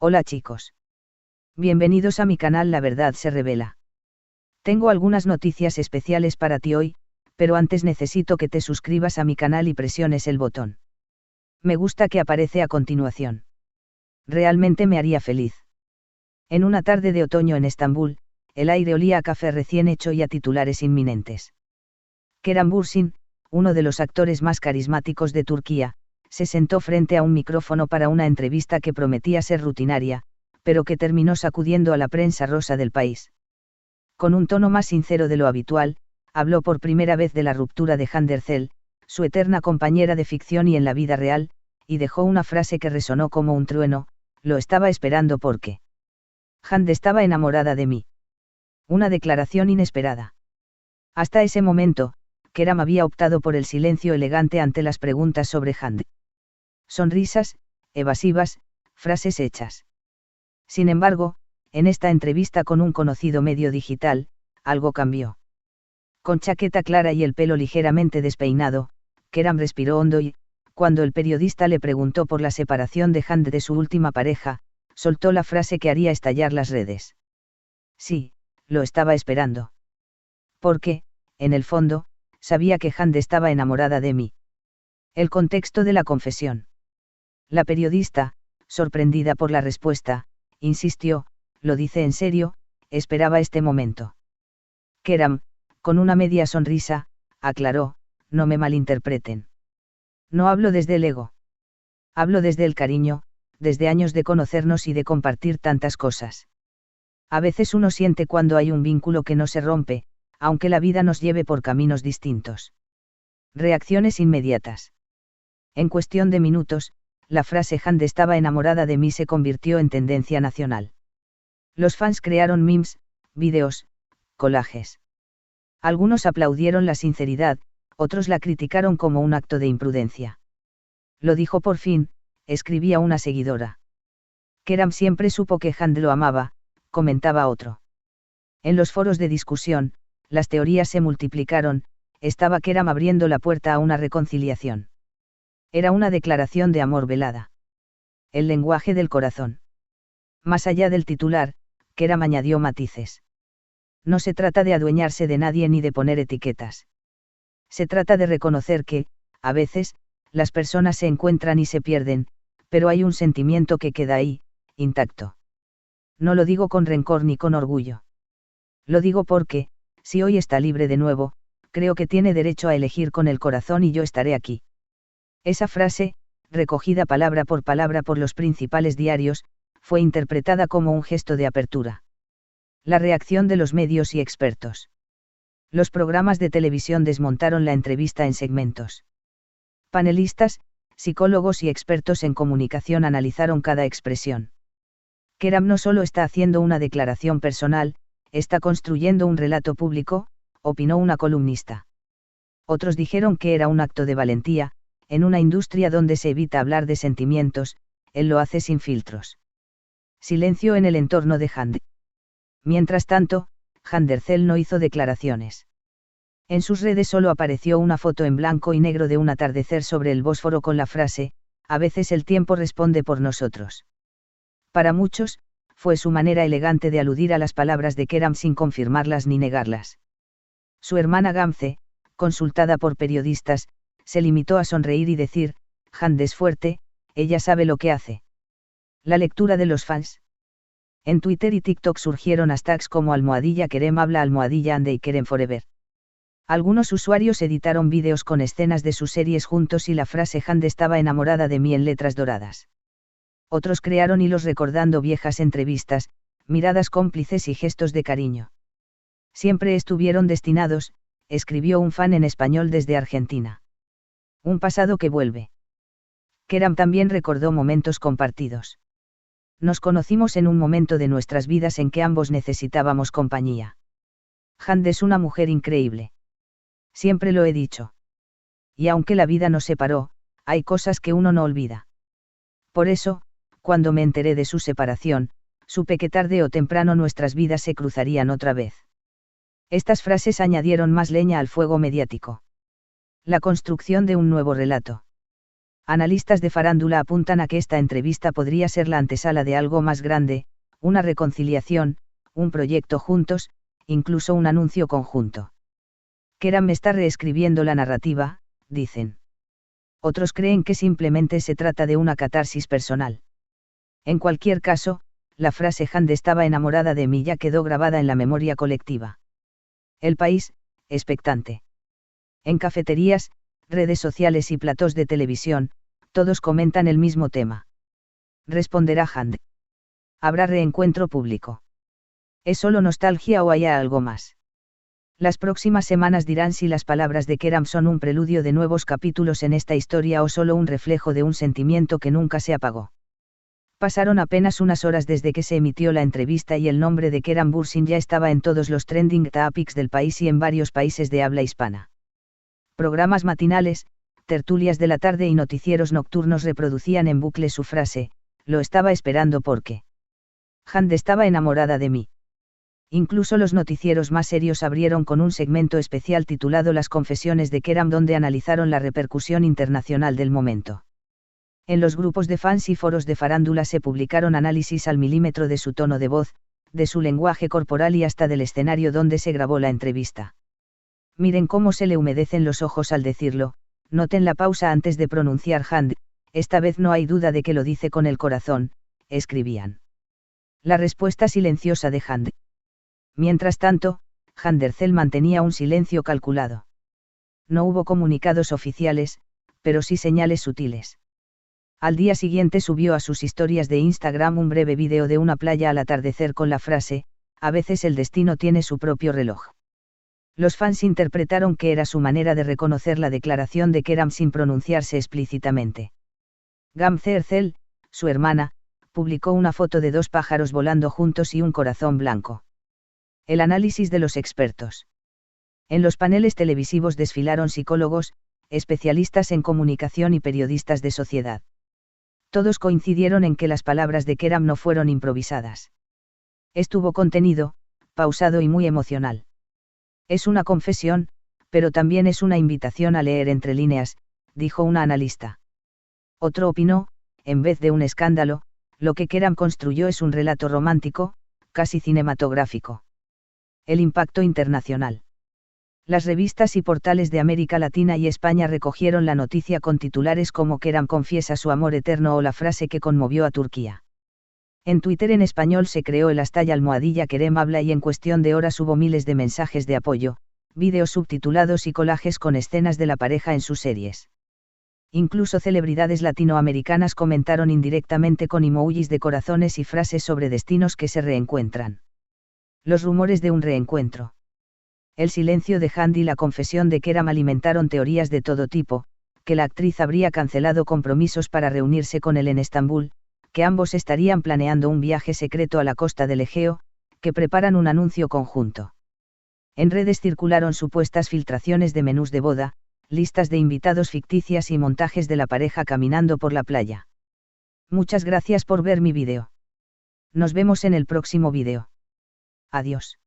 Hola chicos. Bienvenidos a mi canal La Verdad se Revela. Tengo algunas noticias especiales para ti hoy, pero antes necesito que te suscribas a mi canal y presiones el botón me gusta que aparece a continuación. Realmente me haría feliz. En una tarde de otoño en Estambul, el aire olía a café recién hecho y a titulares inminentes. Kerem Bürsin, uno de los actores más carismáticos de Turquía, se sentó frente a un micrófono para una entrevista que prometía ser rutinaria, pero que terminó sacudiendo a la prensa rosa del país. Con un tono más sincero de lo habitual, habló por primera vez de la ruptura de Hande Erçel, su eterna compañera de ficción y en la vida real, y dejó una frase que resonó como un trueno: lo estaba esperando porque Hande estaba enamorada de mí. Una declaración inesperada. Hasta ese momento, Kerem había optado por el silencio elegante ante las preguntas sobre Hande. Sonrisas, evasivas, frases hechas. Sin embargo, en esta entrevista con un conocido medio digital, algo cambió. Con chaqueta clara y el pelo ligeramente despeinado, Kerem respiró hondo y, cuando el periodista le preguntó por la separación de Hande de su última pareja, soltó la frase que haría estallar las redes. Sí, lo estaba esperando. Porque, en el fondo, sabía que Hande estaba enamorada de mí. El contexto de la confesión. La periodista, sorprendida por la respuesta, insistió: lo dice en serio, esperaba este momento. Kerem, con una media sonrisa, aclaró: no me malinterpreten. No hablo desde el ego. Hablo desde el cariño, desde años de conocernos y de compartir tantas cosas. A veces uno siente cuando hay un vínculo que no se rompe, aunque la vida nos lleve por caminos distintos. Reacciones inmediatas. En cuestión de minutos, la frase Hande estaba enamorada de mí se convirtió en tendencia nacional. Los fans crearon memes, vídeos, collages. Algunos aplaudieron la sinceridad, otros la criticaron como un acto de imprudencia. Lo dijo por fin, escribía una seguidora. Kerem siempre supo que Hande lo amaba, comentaba otro. En los foros de discusión, las teorías se multiplicaron: estaba Kerem abriendo la puerta a una reconciliación. Era una declaración de amor velada. El lenguaje del corazón. Más allá del titular, Kerem añadió matices. No se trata de adueñarse de nadie ni de poner etiquetas. Se trata de reconocer que, a veces, las personas se encuentran y se pierden, pero hay un sentimiento que queda ahí, intacto. No lo digo con rencor ni con orgullo. Lo digo porque, si hoy está libre de nuevo, creo que tiene derecho a elegir con el corazón y yo estaré aquí. Esa frase, recogida palabra por los principales diarios, fue interpretada como un gesto de apertura. La reacción de los medios y expertos. Los programas de televisión desmontaron la entrevista en segmentos. Panelistas, psicólogos y expertos en comunicación analizaron cada expresión. Kerem no solo está haciendo una declaración personal, está construyendo un relato público, opinó una columnista. Otros dijeron que era un acto de valentía: en una industria donde se evita hablar de sentimientos, él lo hace sin filtros. Silencio en el entorno de Hande. Mientras tanto, Hande Erçel no hizo declaraciones. En sus redes solo apareció una foto en blanco y negro de un atardecer sobre el Bósforo con la frase: a veces el tiempo responde por nosotros. Para muchos, fue su manera elegante de aludir a las palabras de Kerem sin confirmarlas ni negarlas. Su hermana Gamze, consultada por periodistas, se limitó a sonreír y decir: Hande es fuerte, ella sabe lo que hace. La lectura de los fans. En Twitter y TikTok surgieron hashtags como #Kerem habla, #Hande y Kerem Forever. Algunos usuarios editaron vídeos con escenas de sus series juntos y la frase Hande estaba enamorada de mí en letras doradas. Otros crearon hilos recordando viejas entrevistas, miradas cómplices y gestos de cariño. Siempre estuvieron destinados, escribió un fan en español desde Argentina. Un pasado que vuelve. Kerem también recordó momentos compartidos. Nos conocimos en un momento de nuestras vidas en que ambos necesitábamos compañía. Hande es una mujer increíble. Siempre lo he dicho. Y aunque la vida nos separó, hay cosas que uno no olvida. Por eso, cuando me enteré de su separación, supe que tarde o temprano nuestras vidas se cruzarían otra vez. Estas frases añadieron más leña al fuego mediático. La construcción de un nuevo relato. Analistas de farándula apuntan a que esta entrevista podría ser la antesala de algo más grande, una reconciliación, un proyecto juntos, incluso un anuncio conjunto. Keram está reescribiendo la narrativa, dicen. Otros creen que simplemente se trata de una catarsis personal. En cualquier caso, la frase Hand estaba enamorada de mí ya quedó grabada en la memoria colectiva. El país, expectante. En cafeterías, redes sociales y platós de televisión, todos comentan el mismo tema. Responderá Hand. ¿Habrá reencuentro público? ¿Es solo nostalgia o hay algo más? Las próximas semanas dirán si las palabras de Keram son un preludio de nuevos capítulos en esta historia o solo un reflejo de un sentimiento que nunca se apagó. Pasaron apenas unas horas desde que se emitió la entrevista y el nombre de Keram Bürsin ya estaba en todos los trending topics del país y en varios países de habla hispana. Programas matinales, tertulias de la tarde y noticieros nocturnos reproducían en bucle su frase, lo estaba esperando porque Hand estaba enamorada de mí. Incluso los noticieros más serios abrieron con un segmento especial titulado Las confesiones de Keram donde analizaron la repercusión internacional del momento. En los grupos de fans y foros de farándula se publicaron análisis al milímetro de su tono de voz, de su lenguaje corporal y hasta del escenario donde se grabó la entrevista. Miren cómo se le humedecen los ojos al decirlo, noten la pausa antes de pronunciar Hand, esta vez no hay duda de que lo dice con el corazón, escribían. La respuesta silenciosa de Hand. Mientras tanto, Handercel mantenía un silencio calculado. No hubo comunicados oficiales, pero sí señales sutiles. Al día siguiente subió a sus historias de Instagram un breve vídeo de una playa al atardecer con la frase, a veces el destino tiene su propio reloj. Los fans interpretaron que era su manera de reconocer la declaración de Keram sin pronunciarse explícitamente. Gamze-Erzel, su hermana, publicó una foto de dos pájaros volando juntos y un corazón blanco. El análisis de los expertos. En los paneles televisivos desfilaron psicólogos, especialistas en comunicación y periodistas de sociedad. Todos coincidieron en que las palabras de Keram no fueron improvisadas. Estuvo contenido, pausado y muy emocional. Es una confesión, pero también es una invitación a leer entre líneas, dijo una analista. Otro opinó, en vez de un escándalo, lo que Keram construyó es un relato romántico, casi cinematográfico. El impacto internacional. Las revistas y portales de América Latina y España recogieron la noticia con titulares como Keram confiesa su amor eterno o la frase que conmovió a Turquía. En Twitter en español se creó el #almohadilla Kerem habla y en cuestión de horas hubo miles de mensajes de apoyo, vídeos subtitulados y collages con escenas de la pareja en sus series. Incluso celebridades latinoamericanas comentaron indirectamente con emojis de corazones y frases sobre destinos que se reencuentran. Los rumores de un reencuentro. El silencio de Hand y la confesión de Keram alimentaron teorías de todo tipo, que la actriz habría cancelado compromisos para reunirse con él en Estambul, que ambos estarían planeando un viaje secreto a la costa del Egeo, que preparan un anuncio conjunto. En redes circularon supuestas filtraciones de menús de boda, listas de invitados ficticias y montajes de la pareja caminando por la playa. Muchas gracias por ver mi vídeo. Nos vemos en el próximo vídeo. Adiós.